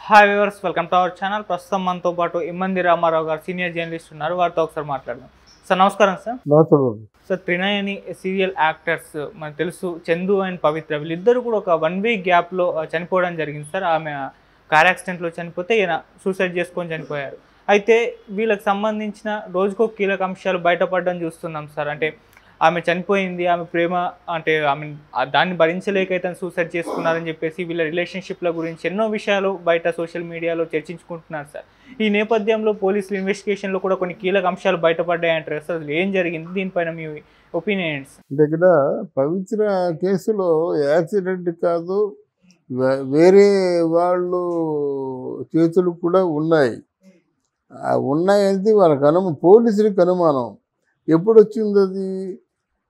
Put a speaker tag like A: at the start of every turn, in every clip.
A: Hi viewers, welcome to our channel. ప్రస్తుతం మనతో పాటు ఇమ్మంది రామారావు గారు సీనియర్ జర్నలిస్ట్ ఉన్నారు. వారితో ఒకసారి మాట్లాడదాం. సార్ నమస్కారం. సార్ త్రినయని సీరియల్ యాక్టర్స్ మనకు తెలుసు, చందు అండ్ పవిత్ర వీళ్ళిద్దరు కూడా ఒక 1 వీక్ గ్యాప్లో చనిపోవడం జరిగింది సార్. ఆమె కార్ యాక్సిడెంట్లో చనిపోతే ఈయన సూసైడ్ చేసుకొని చనిపోయారు. అయితే వీళ్ళకి సంబంధించిన రోజుకో కీలక అంశాలు బయటపడడం చూస్తున్నాం సార్. అంటే ఆమె చనిపోయింది, ఆమె ప్రేమ అంటే ఆమె దాన్ని భరించలేక అయితే సూసైడ్ చేసుకున్నారని చెప్పేసి వీళ్ళ రిలేషన్షిప్ల గురించి ఎన్నో విషయాలు బయట సోషల్ మీడియాలో చర్చించుకుంటున్నారు సార్. ఈ నేపథ్యంలో పోలీసుల ఇన్వెస్టిగేషన్లో కూడా కొన్ని కీలక అంశాలు బయటపడ్డాయంటారు సార్. అసలు ఏం జరిగింది, దీనిపైన మీ ఒపీనియన్స్?
B: అంటే ఇక్కడ పవిత్ర కేసులో యాక్సిడెంట్ కాదు, వేరే వాళ్ళు చేతులు కూడా ఉన్నాయి. ఉన్నాయంటే వాళ్ళకి పోలీసులకు అనుమానం. ఎప్పుడు వచ్చింది అది?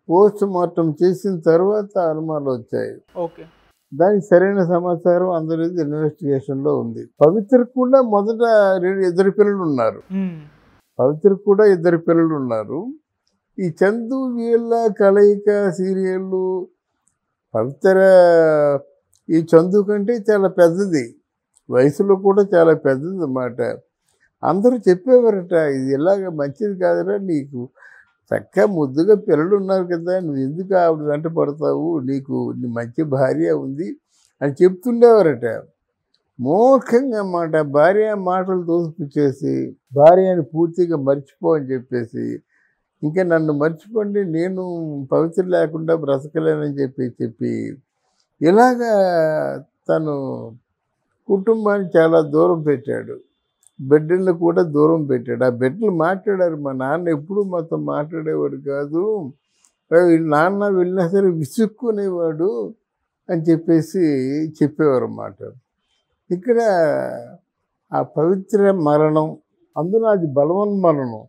B: పోస్ట్ మార్టం చేసిన తర్వాత అనుమానాలు వచ్చాయి.
A: ఓకే,
B: దానికి సరైన సమాచారం అందరిది ఇన్వెస్టిగేషన్లో ఉంది. పవిత్రకు కూడా మొదట ఇద్దరు పిల్లలు ఉన్నారు. పవిత్రకు కూడా ఇద్దరు పిల్లలు ఉన్నారు. ఈ చందు వీళ్ళ కలయిక సీరియళ్ళు పవిత్ర ఈ చందు కంటే చాలా పెద్దది, వయసులో కూడా చాలా పెద్దది అన్నమాట. అందరూ చెప్పేవారట, ఇది ఇలాగ మంచిది కాదురా, నీకు చక్కగా ముద్దుగా పిల్లలు ఉన్నారు కదా, నువ్వు ఎందుకు ఆవిడ వెంట పడతావు, నీకు నీ మంచి భార్య ఉంది అని చెప్తుండేవారట. మూర్ఖంగా అన్నమాట. భార్య మాటలు తోసిపుచ్చేసి భార్యని పూర్తిగా మర్చిపో అని చెప్పేసి, ఇంకా నన్ను మర్చిపోండి, నేను పవిత్ర లేకుండా బ్రతకలేనని చెప్పి ఇలాగా తను కుటుంబాన్ని చాలా దూరం పెట్టాడు. బిడ్డలను కూడా దూరం పెట్టాడు. ఆ బిడ్డలు మాట్లాడారు, మా నాన్న ఎప్పుడు మాతో మాట్లాడేవాడు కాదు, నాన్న వెళ్ళినా సరే విసుక్కునేవాడు అని చెప్పేసి చెప్పేవారు అన్నమాట. ఇక్కడ ఆ పవిత్ర మరణం, అందులో అది బలవన్మరణం,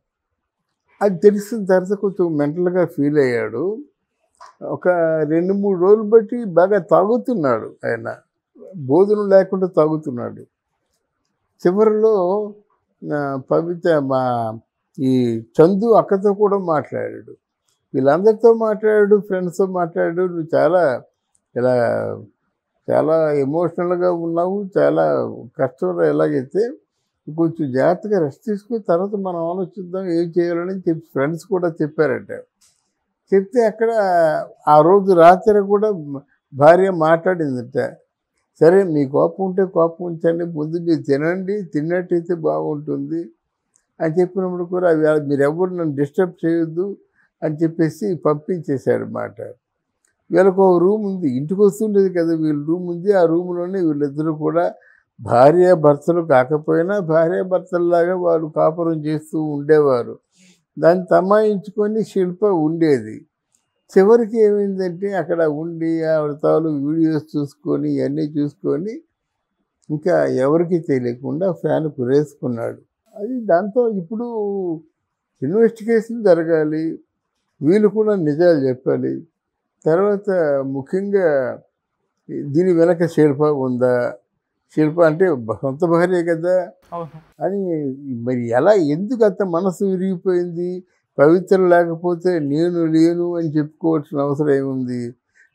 B: అది తెలిసిన తర్వాత కొంచెం మెంటల్గా ఫీల్ అయ్యాడు. ఒక 2-3 రోజులు బట్టి బాగా తాగుతున్నాడు. ఆయన భోజనం లేకుండా తాగుతున్నాడు. చివరిలో పవిత్ర ఈ చందు అక్కతో కూడా మాట్లాడాడు, వీళ్ళందరితో మాట్లాడాడు, ఫ్రెండ్స్తో మాట్లాడాడు. నువ్వు చాలా ఎమోషనల్గా ఉన్నావు, చాలా కష్టంలో ఎలాగైతే కొంచెం జాగ్రత్తగా రెస్ట్ తీసుకుని తర్వాత మనం ఆలోచిద్దాం ఏం చేయాలని చెప్పి ఫ్రెండ్స్ కూడా చెప్పారట. చెప్తే అక్కడ ఆ రోజు రాత్రి కూడా భార్య మాట్లాడిందట, సరే మీ కోపం ఉంటే కోపం ఉంచండి, ముందు మీరు తినండి, తిన్నట్టయితే బాగుంటుంది అని చెప్పినప్పుడు కూడా మీరెవరు నన్ను డిస్టర్బ్ చేయొద్దు అని చెప్పేసి పంపించేశారన్నమాట. వీళ్ళకు ఒక రూమ్ ఉంది, ఇంటికి వస్తుండేది కదా, వీళ్ళ రూమ్ ఉంది. ఆ రూమ్లోనే వీళ్ళిద్దరూ కూడా భార్యాభర్తలు కాకపోయినా భార్యాభర్తల్లాగా వాళ్ళు కాపురం చేస్తూ ఉండేవారు. దాన్ని తమాయించుకొని శిల్ప ఉండేది. చివరికి ఏమైందంటే అక్కడ ఉండి ఆవిడ తాలూకు వీడియోస్ చూసుకొని ఇవన్నీ చూసుకొని ఇంకా ఎవరికి తెలియకుండా ఫ్యాన్ కురేసుకున్నాడు. అది దాంతో ఇప్పుడు ఇన్వెస్టిగేషన్ జరగాలి, వీళ్ళు కూడా నిజాలు చెప్పాలి. తర్వాత ముఖ్యంగా దీని వెనక శిల్ప ఉందా, శిల్ప అంటే సొంత భార్య కదా అని మరి ఎలా, ఎందుకు అంత మనసు విరిగిపోయింది? పవిత్ర లేకపోతే నేను లేను అని చెప్పుకోవాల్సిన అవసరం ఏముంది?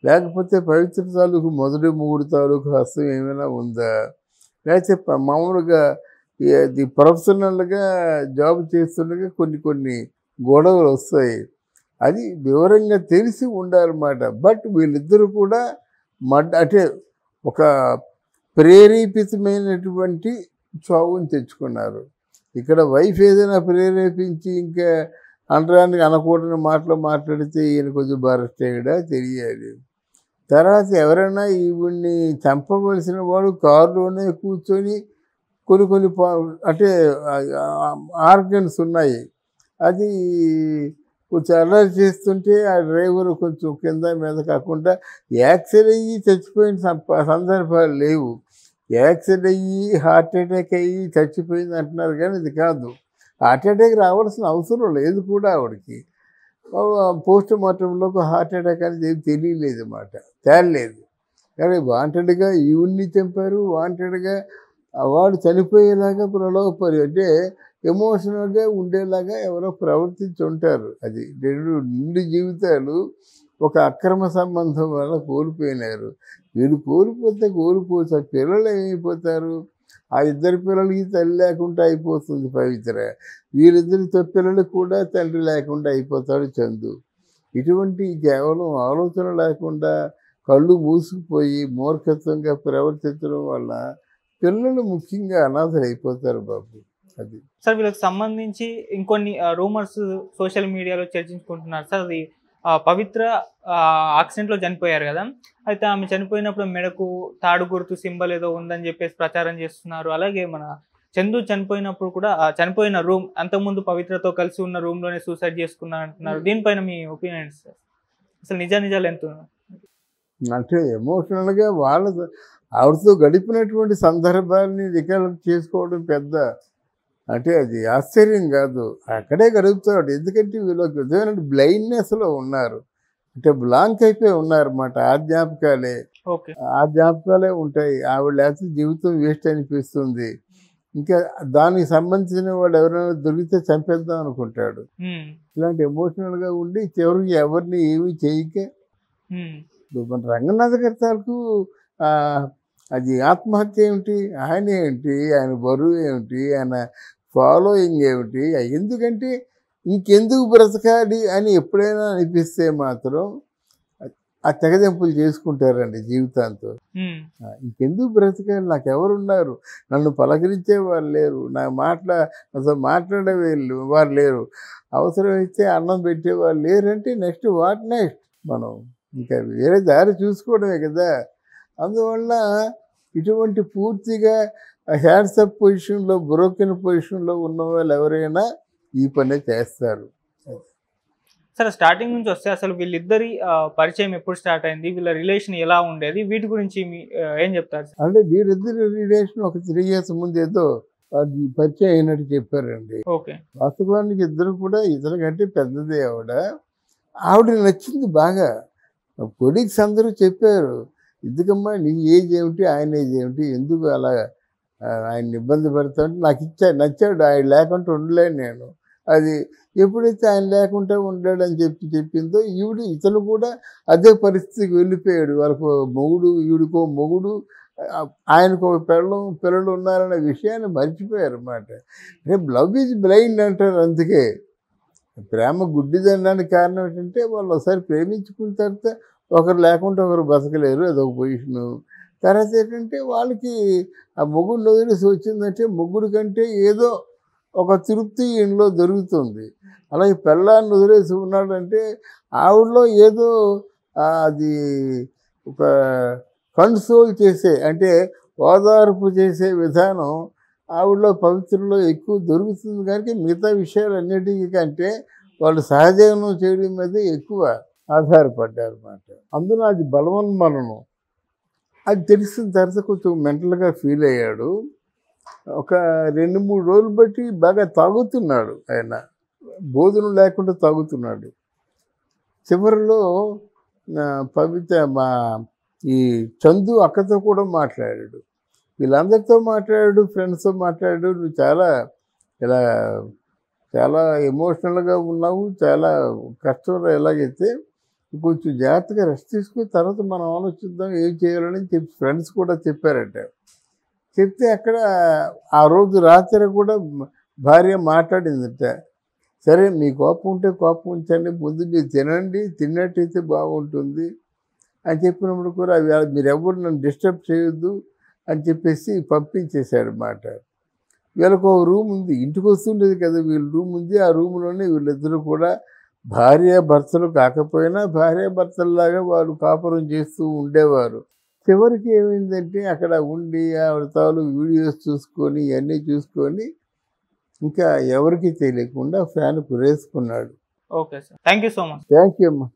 B: లేకపోతే పవిత్ర తాలూకు మొదటి మూడు తాలూకు హస్తం ఏమైనా ఉందా? లేకపోతే మామూలుగా ఇది ప్రొఫెషనల్గా జాబ్ చేస్తుండగా కొన్ని గొడవలు వస్తాయి, అది వివరంగా తెలిసి ఉండాలన్నమాట. బట్ వీళ్ళిద్దరూ కూడా అంటే ఒక ప్రేరేపితమైనటువంటి చావుని తెచ్చుకున్నారు. ఇక్కడ వైఫ్ ఏదైనా ప్రేరేపించి ఇంకా అనడానికి అనకూడని మాటలు మాట్లాడితే ఈయన కొంచెం బరెస్ట్ అయ్యాడా తెలియాలి. తర్వాత ఎవరైనా ఈవిడ్ని చంపవలసిన వాడు కారులోనే కూర్చొని కొన్ని అంటే ఆర్గన్స్ ఉన్నాయి, అది కొంచెం అలర్ట్ చేస్తుంటే ఆ డ్రైవర్ కొంచెం కింద మీద కాకుండా యాక్సిడెంట్ అయ్యి చచ్చిపోయిన సందర్భాలు లేవు. యాక్సిడెంట్ అయ్యి హార్ట్ అటాక్ అయ్యి చచ్చిపోయింది అంటున్నారు, కానీ ఇది కాదు. హార్ట్ అటాక్ రావాల్సిన అవసరం లేదు కూడా ఆవిడకి. పోస్ట్ మార్టంలోకి హార్ట్ అటాక్ అనేది ఏం తెలియలేదు అన్నమాట, తేలలేదు. కానీ వాంటెడ్గా ఈవిడ్ని చంపారు, వాంటెడ్గా వాడు చనిపోయేలాగా ప్రలోభపరి అంటే ఎమోషనల్గా ఉండేలాగా ఎవరో ప్రవర్తించి ఉంటారు. అది 2 జీవితాలు ఒక అక్రమ సంబంధం వల్ల కోల్పోయినారు. వీళ్ళు కోల్పోతే కోల్పోతారు, పిల్లలు ఏమైపోతారు? ఆ ఇద్దరు పిల్లలకి తల్లి లేకుండా అయిపోతుంది పవిత్ర. వీరిద్దరితో పిల్లలకు కూడా తండ్రి లేకుండా అయిపోతాడు చందు. ఇటువంటి కేవలం ఆలోచన లేకుండా కళ్ళు మూసుకుపోయి మూర్ఖత్వంగా ప్రవర్తించడం వల్ల పిల్లలు ముఖ్యంగా అనాథలు అయిపోతారు బాబు. అది
A: సార్ వీళ్ళకి సంబంధించి ఇంకొన్ని రూమర్స్ సోషల్ మీడియాలో చర్చించుకుంటున్నారు సార్. అది పవిత్ర యాక్సిడెంట్లో చనిపోయారు కదా, అయితే ఆమె చనిపోయినప్పుడు మెడకు తాడు గుర్తు సింబల్ ఏదో ఉందని చెప్పేసి ప్రచారం చేస్తున్నారు. అలాగే మన చందు చనిపోయినప్పుడు కూడా ఆ చనిపోయిన రూమ్ అంతకుముందు పవిత్రతో కలిసి ఉన్న రూమ్లోనే సూసైడ్ చేసుకున్నారు అంటున్నారు. దీనిపైన మీ ఒపీనియన్ సార్? అసలు నిజాలు ఎంత?
B: అంటే ఎమోషనల్గా ఆవిడతో గడిపినటువంటి సందర్భాన్ని రికార్డ్ చేసుకోవడం పెద్ద అంటే అది ఆశ్చర్యం కాదు. అక్కడే గడుపుతాడు. ఎందుకంటే వీళ్ళకి విధమైన బ్లైండ్నెస్లో ఉన్నారు, అంటే బ్లాంక్ అయిపోయి ఉన్నారన్నమాట. ఆ జ్ఞాపకాలే ఉంటాయి. ఆవిడ లేకపోతే జీవితం వేస్ట్ అనిపిస్తుంది. ఇంకా దానికి సంబంధించిన వాడు ఎవరైనా దొరికితే చంపేద్దాం అనుకుంటాడు. ఇలాంటి ఎమోషనల్గా ఉండి చివరికి ఎవరిని ఏమీ చేయకే మన రంగనాథ్ గారి తాలూకు అది ఆత్మహత్య ఏమిటి, ఆయన ఏమిటి, ఆయన బరువు ఏమిటి, ఆయన ఫాలోయింగ్ ఏమిటి, ఎందుకంటే ఇంకెందుకు బ్రతకాలి అని ఎప్పుడైనా అనిపిస్తే మాత్రం ఆ తెగదెంపులు చేసుకుంటారండి జీవితాంతో. ఇంకెందుకు బ్రతకాలి, నాకు ఎవరున్నారు, నన్ను పలకరించే వాళ్ళు లేరు, నాతో మాట్లాడే వారు లేరు, అవసరమైతే అన్నం పెట్టేవాళ్ళు లేరంటే నెక్స్ట్ మనం ఇంకా వేరే దారి చూసుకోవడమే కదా. అందువల్ల ఇటువంటి పూర్తిగా హ్యాండ్సప్ పొజిషన్లో బ్రోకెన్ పొజిషన్లో ఉన్న వాళ్ళు ఎవరైనా ఈ పనే చేస్తారు.
A: సరే, స్టార్టింగ్ నుంచి వస్తే అసలు వీళ్ళిద్దరి పరిచయం ఎప్పుడు స్టార్ట్ అయింది, వీళ్ళ రిలేషన్ ఎలా ఉండేది, వీటి గురించి ఏం చెప్తారు?
B: అంటే వీరిద్దరి రిలేషన్ ఒక 3 years ముందు ఏదో అది పరిచయం అయినట్టు చెప్పారండి. వాస్తవానికి ఇద్దరు కూడా ఇద్దరు కంటే పెద్దదే ఆవిడ నచ్చింది బాగా. కొలీగ్స్ అందరూ చెప్పారు, ఎందుకమ్మా నీ ఏజ్ ఏమిటి, ఆయన ఏజ్ ఏమిటి, ఎందుకు అలా ఆయన్ని ఇబ్బంది పెడతామంటే నాకు నచ్చాడు, ఆయన లేకుండా ఉండలేను నేను. అది ఎప్పుడైతే ఆయన లేకుండా ఉండాడని చెప్పిందో ఇతను కూడా అదే పరిస్థితికి వెళ్ళిపోయాడు. వాళ్ళకు మొగుడు, ఈవిడికో మొగుడు, ఆయనకు ఒక పిల్లలు ఉన్నారనే విషయాన్ని మర్చిపోయారు అన్నమాట. రేపు లవ్ ఈజ్ బ్లైండ్ అంటారు. అందుకే ప్రేమ గుడ్డిదనడానికి కారణం ఏంటంటే వాళ్ళు ఒకసారి ప్రేమించుకున్న తర్వాత ఒకరు లేకుండా ఒకరు బతకలేరు, అదొక పొజిషను. తర్వాత ఏంటంటే వాళ్ళకి ఆ మొగుడిని వదిలేసి వచ్చిందంటే మొగుడు కంటే ఏదో ఒక తృప్తి ఇంట్లో దొరుకుతుంది. అలాగే పెళ్ళాన్ని వదిలేసి ఉన్నాడంటే ఆవిడలో ఏదో అది ఒక కన్సోల్ చేసే, అంటే ఓదార్పు చేసే విధానం ఆవిడలో పవిత్రలో ఎక్కువ దొరుకుతుంది. కనుక మిగతా విషయాలన్నిటికీ కంటే వాళ్ళు సహజీవనం చేయడం మీద ఎక్కువ ఆధారపడ్డారు అన్నమాట. అందులో అది బలవన్మరణం. అది తెలిసిన తర్వాత కొంచెం మెంటల్గా ఫీల్ అయ్యాడు. ఒక 2-3 రోజులు బట్టి బాగా తాగుతున్నాడు. ఆయన భోజనం లేకుండా తాగుతున్నాడు. చివరిలో పవిత్ర ఈ చందు అక్కతో కూడా మాట్లాడాడు, వీళ్ళందరితో మాట్లాడాడు, ఫ్రెండ్స్తో మాట్లాడాడు. నువ్వు చాలా ఎమోషనల్గా ఉన్నావు, చాలా కష్టంలో ఎలాగైతే కొంచెం జాగ్రత్తగా రెస్ట్ తీసుకుని తర్వాత మనం ఆలోచిద్దాం ఏం చేయాలని చెప్పి ఫ్రెండ్స్ కూడా చెప్పారట. చెప్తే అక్కడ ఆ రోజు రాత్రి కూడా భార్య మాట్లాడిందట, సరే మీ కోపం ఉంటే కోపం ఉంచండి, ముందు మీరు తినండి, తిన్నట్టయితే బాగుంటుంది అని చెప్పినప్పుడు కూడా మీరెవరు నన్ను డిస్టర్బ్ చేయొద్దు అని చెప్పేసి పంపించేశారు అన్నమాట. వీళ్ళకు ఒక రూమ్ ఉంది, ఇంటికి వస్తుండేది కదా వీళ్ళ రూమ్ ఉంది. ఆ రూమ్లోనే వీళ్ళిద్దరూ కూడా భార్యాభర్తలు కాకపోయినా భార్యాభర్తల్లాగా వాళ్ళు కాపురం చేస్తూ ఉండేవారు. చివరికి ఏమైందంటే అక్కడ ఉండి ఆవిడ తాలూకు వీడియోస్ చూసుకొని ఇవన్నీ చూసుకొని ఇంకా ఎవరికి తెలియకుండా ఫ్యాన్ కురేసుకున్నాడు.
A: Okay sir, thank you so much.
B: Thank you అమ్మా.